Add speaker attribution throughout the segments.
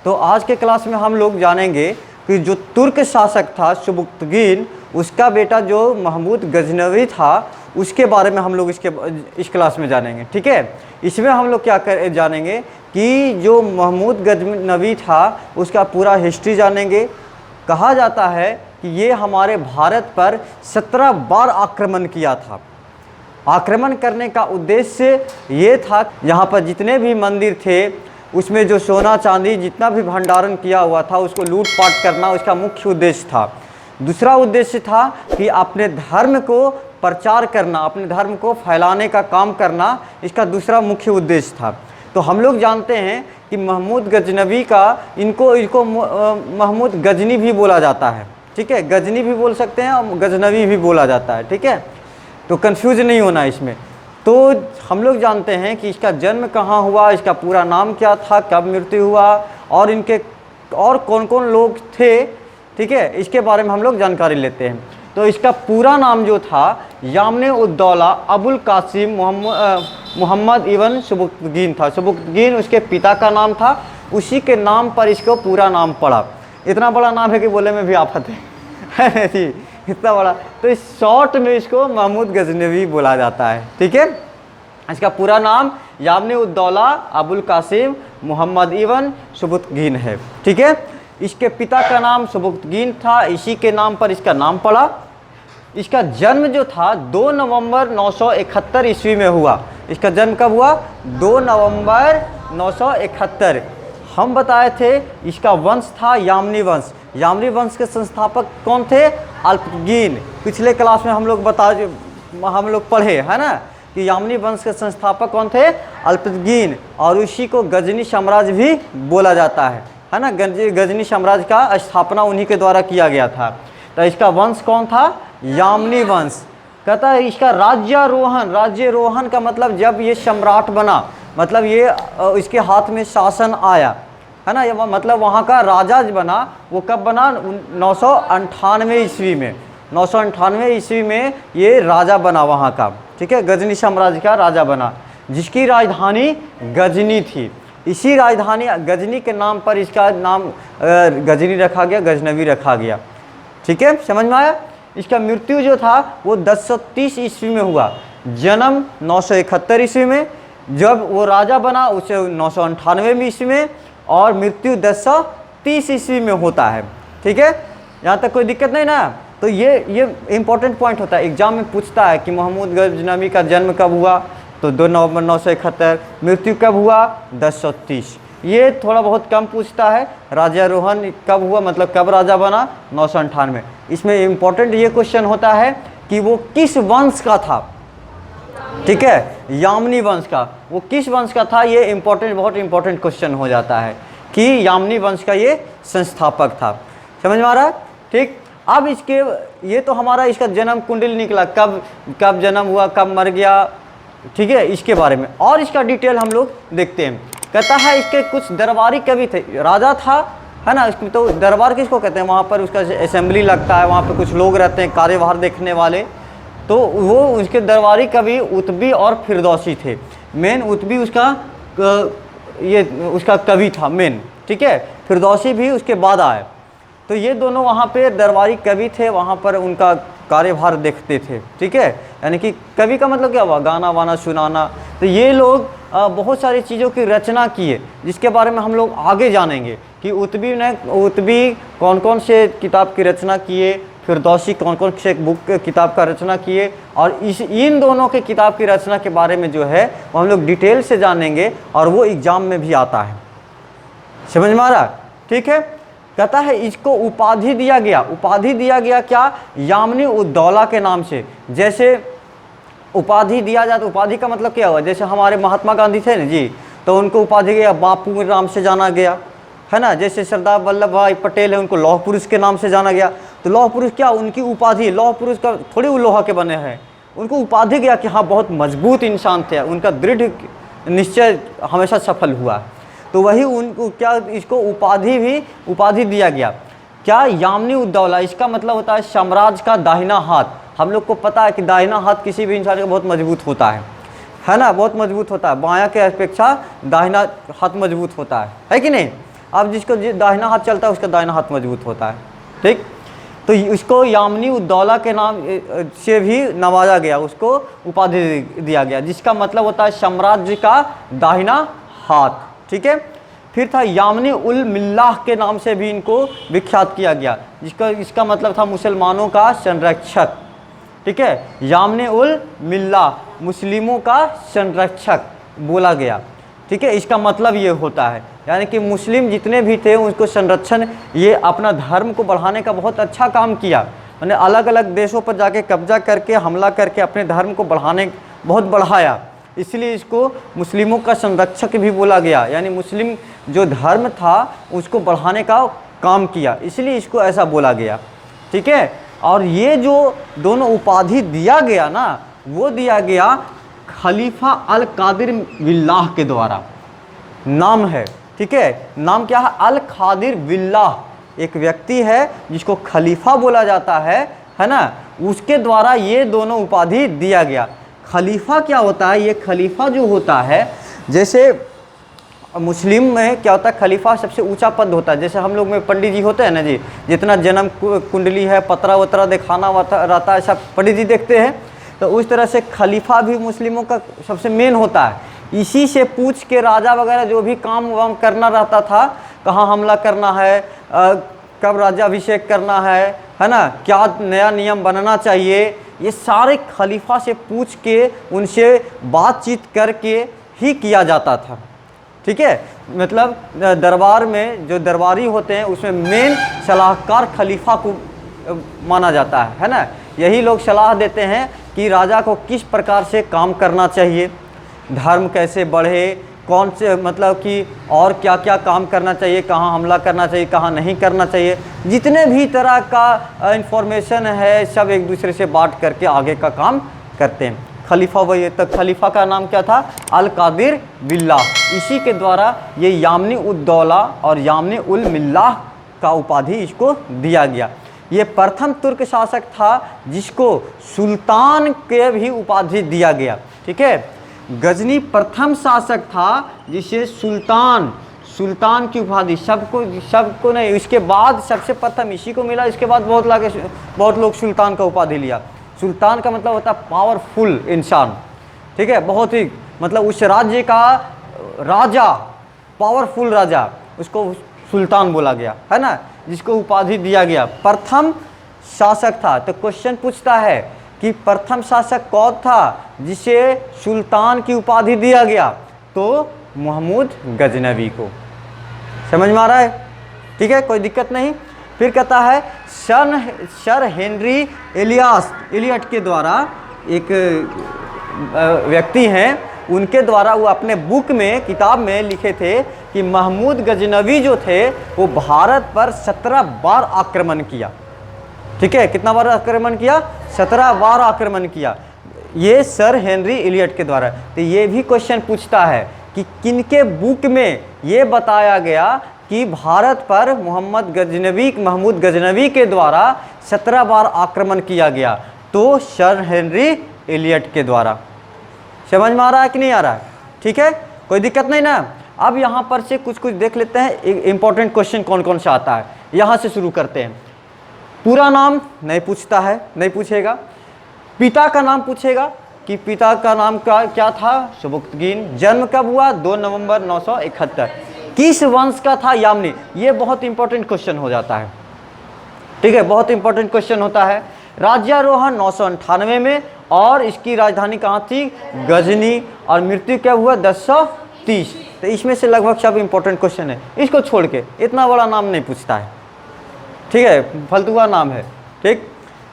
Speaker 1: तो आज के क्लास में हम लोग जानेंगे कि जो तुर्क शासक था सुबुक्तगीन, उसका बेटा जो महमूद गजनवी था, उसके बारे में हम लोग इस क्लास में जानेंगे। ठीक है, इसमें हम लोग क्या जानेंगे कि जो महमूद गजनवी था उसका पूरा हिस्ट्री जानेंगे। कहा जाता है कि ये हमारे भारत पर 17 बार आक्रमण किया था। आक्रमण करने का उद्देश्य ये था, यहाँ पर जितने भी मंदिर थे उसमें जो सोना चांदी जितना भी भंडारण किया हुआ था उसको लूटपाट करना उसका मुख्य उद्देश्य था। दूसरा उद्देश्य था कि अपने धर्म को प्रचार करना, अपने धर्म को फैलाने का काम करना, इसका दूसरा मुख्य उद्देश्य था। तो हम लोग जानते हैं कि महमूद गजनवी का इनको महमूद गजनी भी बोला जाता है। ठीक है, गजनी भी बोल सकते हैं और गजनवी भी बोला जाता है। ठीक है, तो कंफ्यूज नहीं होना इसमें। तो हम लोग जानते हैं कि इसका जन्म कहाँ हुआ, इसका पूरा नाम क्या था, कब मृत्यु हुआ और इनके और कौन कौन लोग थे। ठीक है, इसके बारे में हम लोग जानकारी लेते हैं। तो इसका पूरा नाम जो था यामने उद्दौला अबुल कासिम मोहम्मद इब्न सुबुक्तगीन था। सुबुक्तगीन उसके पिता का नाम था, उसी के नाम पर इसको पूरा नाम पड़ा। इतना बड़ा नाम है कि बोले में भी आफत है जी, इतना बड़ा। तो इस शॉर्ट में इसको महमूद गजनवी बोला जाता है। ठीक है, इसका पूरा नाम यामने उद्दौला अबुल कासिम मोहम्मद इब्न सुबुक्तगीन है। ठीक है, इसके पिता का नाम सुबुक्तगीन था, इसी के नाम पर इसका नाम पड़ा। इसका जन्म जो था 2 नवंबर 971 ईस्वी में हुआ। इसका जन्म कब हुआ? 2 नवंबर 971। हम बताए थे इसका वंश था यामनी वंश। यामनी वंश के संस्थापक कौन थे? अल्पतगीन। पिछले क्लास में हम लोग पढ़े है ना कि यामनी वंश के संस्थापक कौन थे? अल्पतगीन। और उसी को गजनी साम्राज्य भी बोला जाता है ना। गजनी साम्राज्य का स्थापना उन्हीं के द्वारा किया गया था। तो इसका वंश कौन था? यामनी वंश। कहता है इसका राज्यारोहण का मतलब जब ये सम्राट बना, मतलब ये इसके हाथ में शासन आया है ना, ये मतलब वहाँ का राजा बना। वो कब बना? 998 ईस्वी में। 998 ईस्वी में ये राजा बना वहाँ का। ठीक है, गजनी साम्राज्य का राजा बना, जिसकी राजधानी गजनी थी। इसी राजधानी गजनी के नाम पर इसका नाम गजनी रखा गया, गजनवी रखा गया। ठीक है, समझ में आया? इसका मृत्यु जो था वो 1030 ईस्वी में हुआ। जन्म 971 ईस्वी में, जब वो राजा बना उसे 998 ईस्वी में, और मृत्यु 1030 ईस्वी में होता है। ठीक है, यहाँ तक कोई दिक्कत नहीं ना। तो ये इम्पोर्टेंट पॉइंट होता है, एग्जाम में पूछता है कि महमूद गजनवी का जन्म कब हुआ, तो 2 नवंबर 971। मृत्यु कब हुआ? 1030। ये थोड़ा बहुत कम पूछता है। राज्यारोहण कब हुआ, मतलब कब राजा बना? 998। इसमें इम्पोर्टेंट ये क्वेश्चन होता है कि वो किस वंश का था। ठीक है, यामनी वंश का, वो किस वंश का था, ये इम्पोर्टेंट, बहुत इंपॉर्टेंट क्वेश्चन हो जाता है कि यामनी वंश का ये संस्थापक था। समझ में आ रहा है? ठीक, अब ये तो हमारा इसका जन्म कुंडली निकला, कब जन्म हुआ, कब मर गया। ठीक है, इसके बारे में और इसका डिटेल हम लोग देखते हैं। कहता है इसके कुछ दरबारी कवि थे, राजा था है ना। इसमें तो दरबार किसको कहते हैं? वहाँ पर उसका असेंबली लगता है, वहाँ पर कुछ लोग रहते हैं कार्यभार देखने वाले। तो वो उसके दरबारी कवि उतबी और फिरदौसी थे। मेन उतबी उसका कवि था मेन। ठीक है, फिरदौसी भी उसके बाद आए। तो ये दोनों वहाँ पे दरबारी कवि थे, वहाँ पर उनका कार्यभार देखते थे। ठीक है, यानी कि कवि का मतलब क्या हुआ? गाना वाना सुनाना। तो ये लोग बहुत सारी चीज़ों की रचना किए, जिसके बारे में हम लोग आगे जानेंगे कि उतबी कौन कौन से किताब की रचना किए, फिरदौसी कौन कौन से किताब का रचना किए। और इन दोनों के किताब की रचना के बारे में जो है वो हम लोग डिटेल से जानेंगे, और वो एग्जाम में भी आता है। समझ में आ रहा? ठीक है, कहता है इसको उपाधि दिया गया क्या? यामनी उद्दौला के नाम से। जैसे उपाधि दिया जाता, उपाधि का मतलब क्या हुआ? जैसे हमारे महात्मा गांधी थे ना जी, तो उनको उपाधि गया बापू के नाम से जाना गया है ना। जैसे सरदार वल्लभ भाई पटेल है, उनको लौह पुरुष के नाम से जाना गया। तो लौह पुरुष क्या? उनकी उपाधि, लौह पुरुष का थोड़ी वो लोहा के बने हैं, उनको उपाधि गया कि हाँ बहुत मजबूत इंसान थे, उनका दृढ़ निश्चय हमेशा सफल हुआ। तो वही उनको क्या, इसको उपाधि दिया गया क्या? यामनी उद्दौला। इसका मतलब होता है साम्राज्य का दाहिना हाथ। हम लोग को पता है कि दाहिना हाथ किसी भी इंसान का बहुत मजबूत होता है ना, बहुत मजबूत होता है। बायां के अपेक्षा दाहिना हाथ मजबूत होता है कि नहीं? अब जिसको दाहिना हाथ चलता है उसका दाहिना हाथ मजबूत होता है, ठीक। तो इसको यामनी उद्दौला के नाम से भी नवाजा गया, उसको उपाधि दिया गया, जिसका मतलब होता है साम्राज्य का दाहिना हाथ, ठीक है। फिर था यामनी उल मिल्लाह के नाम से भी इनको विख्यात किया गया, इसका मतलब था मुसलमानों का संरक्षक, ठीक है। यामनी उल मिल्लाह मुस्लिमों का संरक्षक बोला गया, ठीक है। इसका मतलब ये होता है, यानी कि मुस्लिम जितने भी थे उनको संरक्षण, ये अपना धर्म को बढ़ाने का बहुत अच्छा काम किया, मैंने अलग अलग देशों पर जाके कब्जा करके हमला करके अपने धर्म को बहुत बढ़ाया, इसलिए इसको मुस्लिमों का संरक्षक भी बोला गया, यानी मुस्लिम जो धर्म था उसको बढ़ाने का काम किया, इसलिए इसको ऐसा बोला गया, ठीक है। और ये जो दोनों उपाधि दिया गया ना, वो दिया गया खलीफा अल कादिर बिल्लाह के द्वारा, नाम है, ठीक है। नाम क्या है? अल कादिर बिल्लाह, एक व्यक्ति है जिसको खलीफा बोला जाता है ना, उसके द्वारा ये दोनों उपाधि दिया गया। खलीफा क्या होता है? ये खलीफा जो होता है, जैसे मुस्लिम में क्या होता है, खलीफा सबसे ऊंचा पद होता है, जैसे हम लोग में पंडित जी होते हैं ना जी, जितना जन्म कुंडली है, पतरा वतरा दिखाना रहता है, सब पंडित जी देखते हैं, तो उस तरह से खलीफा भी मुस्लिमों का सबसे मेन होता है। इसी से पूछ के राजा वगैरह जो भी काम वाम करना रहता था, कहाँ हमला करना है, कब राज्याभिषेक करना है ना, क्या नया नियम बनना चाहिए, ये सारे खलीफा से पूछ के उनसे बातचीत करके ही किया जाता था, ठीक है। मतलब दरबार में जो दरबारी होते हैं उसमें मेन सलाहकार खलीफा को माना जाता है ना। यही लोग सलाह देते हैं कि राजा को किस प्रकार से काम करना चाहिए, धर्म कैसे बढ़े, कौन से मतलब कि और क्या क्या काम करना चाहिए, कहाँ हमला करना चाहिए, कहाँ नहीं करना चाहिए, जितने भी तरह का इंफॉर्मेशन है सब एक दूसरे से बांट करके आगे का काम करते हैं। खलीफा वही तक, खलीफा का नाम क्या था? अल कादिर बिल्लाह, इसी के द्वारा ये यामनी उद्दौला और यामनी उल मिल्लाह का उपाधि इसको दिया गया। ये प्रथम तुर्क शासक था जिसको सुल्तान के भी उपाधि दिया गया, ठीक है। गजनी प्रथम शासक था जिसे सुल्तान की उपाधि सबको नहीं, इसके बाद सबसे प्रथम इसी को मिला, इसके बाद बहुत लोग सुल्तान का उपाधि लिया। सुल्तान का मतलब होता है पावरफुल इंसान, ठीक है, बहुत ही मतलब उस राज्य का राजा, पावरफुल राजा, उसको सुल्तान बोला गया है ना, जिसको उपाधि दिया गया। प्रथम शासक था, तो क्वेश्चन पूछता है कि प्रथम शासक कौन था जिसे सुल्तान की उपाधि दिया गया? तो महमूद गजनवी को। समझ में आ रहा है? ठीक है, कोई दिक्कत नहीं। फिर कहता है सर हेनरी एलियट के द्वारा, एक व्यक्ति हैं, उनके द्वारा वो अपने बुक में, किताब में लिखे थे कि महमूद गजनवी जो थे वो भारत पर 17 बार आक्रमण किया, ठीक है। कितना बार आक्रमण किया? 17 बार आक्रमण किया, ये सर हेनरी एलियट के द्वारा। तो ये भी क्वेश्चन पूछता है कि किनके बुक में ये बताया गया कि भारत पर महमूद गजनवी के द्वारा 17 बार आक्रमण किया गया? तो सर हेनरी एलियट के द्वारा। समझ में आ रहा है कि नहीं आ रहा है? ठीक है, कोई दिक्कत नहीं ना। अब यहाँ पर से कुछ देख लेते हैं, इंपॉर्टेंट क्वेश्चन कौन कौन सा आता है, यहाँ से शुरू करते हैं। पूरा नाम नहीं पूछता है, नहीं पूछेगा। पिता का नाम पूछेगा कि पिता का नाम क्या था? सुबुक्तगीन। जन्म कब हुआ? 2 नवंबर 971। किस वंश का था? यामनी। ये बहुत इंपॉर्टेंट क्वेश्चन हो जाता है, ठीक है, बहुत इंपॉर्टेंट क्वेश्चन होता है। राज्यारोहण 998 में, और इसकी राजधानी कहाँ थी? गजनी। और मृत्यु क्या हुआ? 1030। तो इसमें से लगभग सब इंपॉर्टेंट क्वेश्चन है, इसको छोड़ के इतना बड़ा नाम नहीं पूछता है, ठीक है, फालतूआ नाम है, ठीक।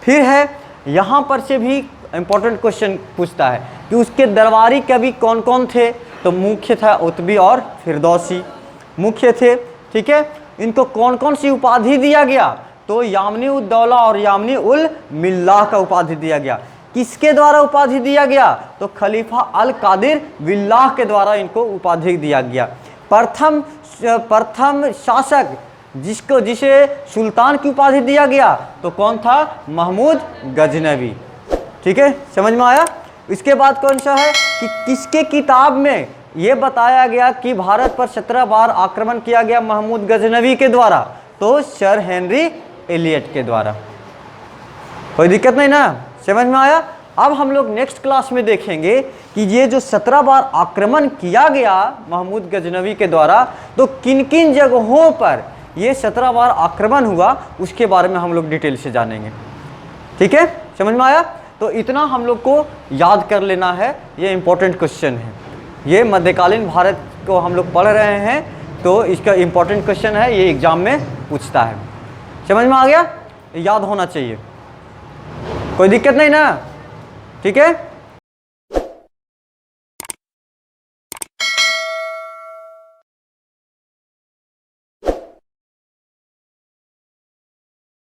Speaker 1: फिर है यहाँ पर से भी इंपॉर्टेंट क्वेश्चन पूछता है कि उसके दरबारी कवि कौन कौन थे? तो मुख्य था उतबी और फिरदौसी, मुख्य थे, ठीक है। इनको कौन कौन सी उपाधि दिया गया? तो यामनी उद्दौला और यामनी उल मिल्लाह का उपाधि दिया गया। किसके द्वारा उपाधि दिया गया? तो खलीफा अल कादिर बिल्लाह के द्वारा इनको उपाधि दिया गया। प्रथम शासक जिसे सुल्तान की उपाधि दिया गया तो कौन था? महमूद गजनवी, ठीक है, समझ में आया। इसके बाद कौन सा है कि किसके किताब में ये बताया गया कि भारत पर 17 बार आक्रमण किया गया महमूद गजनवी के द्वारा, तो सर हेनरी एलियट के द्वारा। कोई दिक्कत नहीं ना, समझ में आया। अब हम लोग नेक्स्ट क्लास में देखेंगे कि ये जो 17 बार आक्रमण किया गया महमूद गजनवी के द्वारा, तो किन किन जगहों पर ये 17 बार आक्रमण हुआ उसके बारे में हम लोग डिटेल से जानेंगे। ठीक है, समझ में आया। तो इतना हम लोग को याद कर लेना है, ये इंपॉर्टेंट क्वेश्चन है। ये मध्यकालीन भारत को हम लोग पढ़ रहे हैं, तो इसका इंपॉर्टेंट क्वेश्चन है, ये एग्जाम में पूछता है। समझ में आ गया, याद होना चाहिए, कोई दिक्कत नहीं ना। ठीक है।